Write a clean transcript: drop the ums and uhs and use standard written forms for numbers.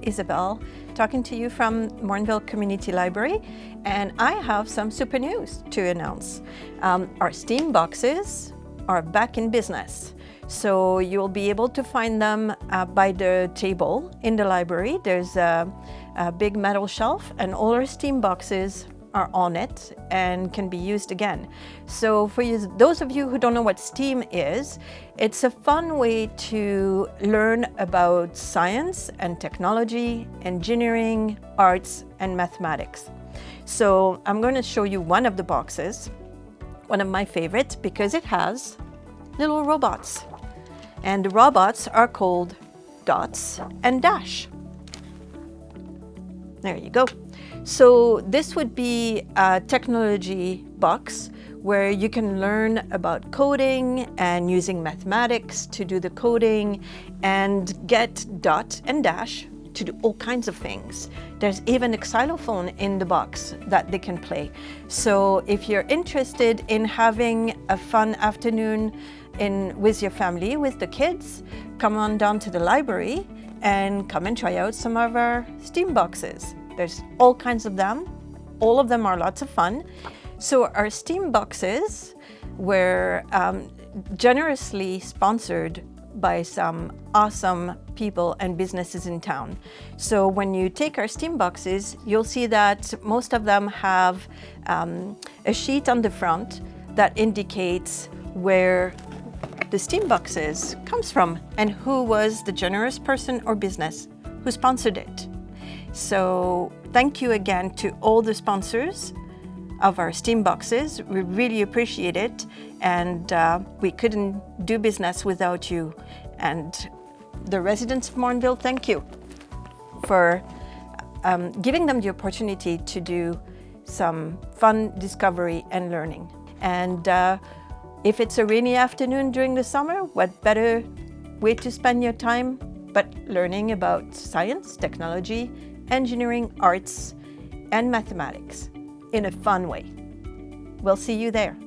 Isabel, talking to you from Morinville Community Library, and I have some super news to announce. Our STEAM boxes are back in business. So you'll be able to find them by the table in the library. There's a big metal shelf, and all our STEAM boxes are on it and can be used again. So for you, those of you who don't know what STEAM is, it's a fun way to learn about science and technology, engineering, arts, and mathematics. So I'm going to show you one of the boxes, one of my favorites, because it has little robots. And the robots are called Dots and Dash. There you go. So this would be a technology box where you can learn about coding and using mathematics to do the coding and get Dot and Dash to do all kinds of things. There's even a xylophone in the box that they can play. So if you're interested in having a fun afternoon with your family, with the kids, come on down to the library and come and try out some of our STEAM boxes. There's all kinds of them. All of them are lots of fun. So our STEAM boxes were generously sponsored by some awesome people and businesses in town. So when you take our STEAM boxes, you'll see that most of them have a sheet on the front that indicates where the STEAM boxes comes from and who was the generous person or business who sponsored it. So thank you again to all the sponsors of our STEAM boxes. We really appreciate it, and we couldn't do business without you. And the residents of Morinville, thank you for giving them the opportunity to do some fun discovery and learning. And if it's a rainy afternoon during the summer, what better way to spend your time but learning about science, technology, engineering, arts, and mathematics in a fun way. We'll see you there.